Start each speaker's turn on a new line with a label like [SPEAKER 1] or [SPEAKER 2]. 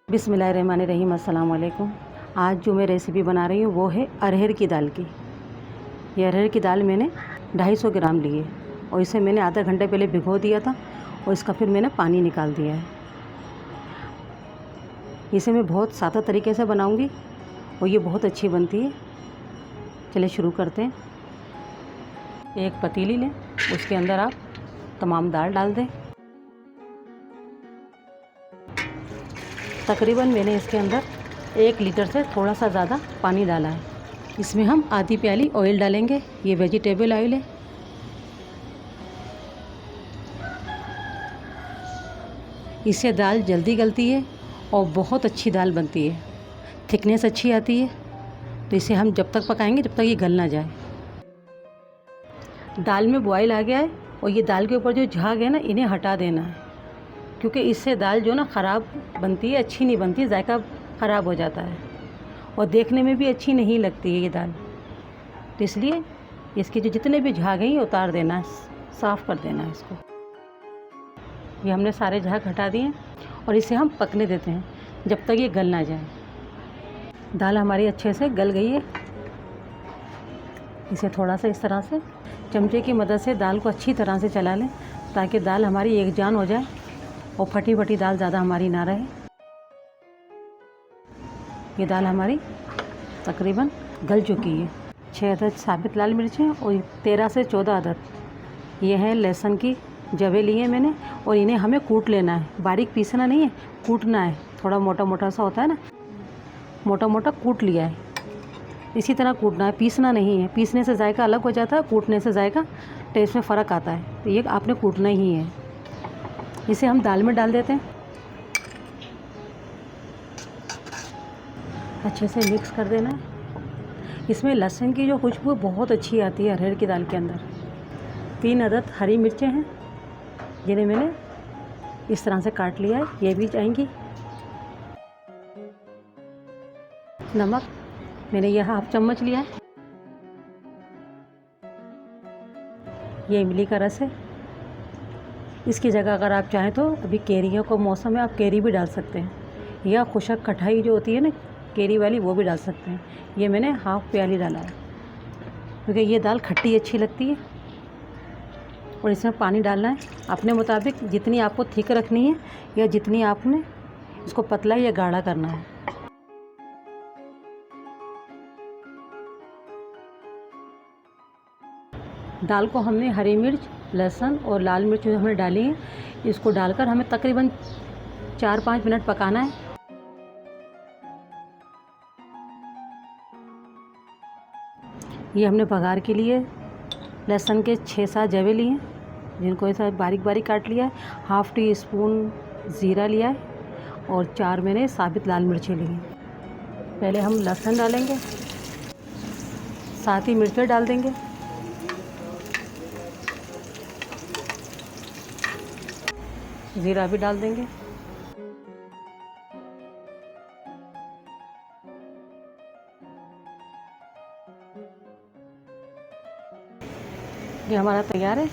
[SPEAKER 1] बिस्मिल्लाहिर्रहमानिर्रहीम। अस्सलाम वालेकुम। आज जो मैं रेसिपी बना रही हूँ वो है अरहर की दाल की। ये अरहर की दाल मैंने 250 ग्राम ली है और इसे मैंने आधा घंटे पहले भिगो दिया था और इसका फिर मैंने पानी निकाल दिया है। इसे मैं बहुत सादा तरीके से बनाऊँगी और ये बहुत अच्छी बनती है। चलिए शुरू करते हैं। एक पतीली लें, उसके अंदर आप तमाम दाल डाल दें। तकरीबन मैंने इसके अंदर 1 लीटर से थोड़ा सा ज़्यादा पानी डाला है। इसमें हम आधी प्याली ऑयल डालेंगे। ये वेजिटेबल ऑयल है। इससे दाल जल्दी गलती है और बहुत अच्छी दाल बनती है, थिकनेस अच्छी आती है। तो इसे हम जब तक पकाएंगे जब तक ये गल ना जाए। दाल में बॉयल आ गया है और ये दाल के ऊपर जो झाग है ना, इन्हें हटा देना है, क्योंकि इससे दाल जो ना ख़राब बनती है, अच्छी नहीं बनती, जायका ख़राब हो जाता है और देखने में भी अच्छी नहीं लगती है ये दाल। तो इसलिए इसके जो जितने भी झाग हैं ये उतार देना है, साफ़ कर देना है इसको। ये हमने सारे झाग हटा दिए और इसे हम पकने देते हैं जब तक ये गल ना जाए। दाल हमारी अच्छे से गल गई है। इसे थोड़ा सा इस तरह से चमचे की मदद से दाल को अच्छी तरह से चला लें ताकि दाल हमारी एक जान हो जाए और फटी फटी दाल ज़्यादा हमारी ना रहे। ये दाल हमारी तकरीबन गल चुकी है। 6 अदद साबित लाल मिर्चें और 13 से 14 अदद ये हैं लहसुन की जवे लिए मैंने और इन्हें हमें कूट लेना है। बारीक पीसना नहीं है, कूटना है। थोड़ा मोटा मोटा सा होता है ना, मोटा मोटा कूट लिया है। इसी तरह कूटना है, पीसना नहीं है। पीसने से जायका अलग हो जाता है, कूटने से जायका टेस्ट में फ़र्क आता है। तो ये आपने कूटना ही है। इसे हम दाल में डाल देते हैं, अच्छे से मिक्स कर देना है। इसमें लहसुन की जो खुशबू बहुत अच्छी आती है अरहर की दाल के अंदर। 3 अदद हरी मिर्चें हैं जिन्हें मैंने इस तरह से काट लिया है, ये भी जाएंगी। नमक मैंने यह 1/2 चम्मच लिया है। ये इमली का रस है। इसकी जगह अगर आप चाहें तो अभी केरियों का मौसम है, आप केरी भी डाल सकते हैं या खुशक कटाई जो होती है ना केरी वाली, वो भी डाल सकते हैं। ये मैंने 1/2 प्याली डाला है क्योंकि ये दाल खट्टी अच्छी लगती है। और इसमें पानी डालना है अपने मुताबिक, जितनी आपको थिक रखनी है या जितनी आपने इसको पतला या गाढ़ा करना है। दाल को हमने हरी मिर्च, लहसुन और लाल मिर्च जो हमने डाली है, इसको डालकर हमें तकरीबन 4-5 मिनट पकाना है। ये हमने बघार के लिए लहसुन के 6-7 जवे लिए हैं जिनको ऐसा बारीक बारीक काट लिया है। 1/2 टी स्पून ज़ीरा लिया है और 4 मैंने साबित लाल मिर्चें ली हैं। पहले हम लहसुन डालेंगे, साथ ही मिर्चें डाल देंगे। ज़ीरा भी डाल देंगे। ये हमारा तैयार है।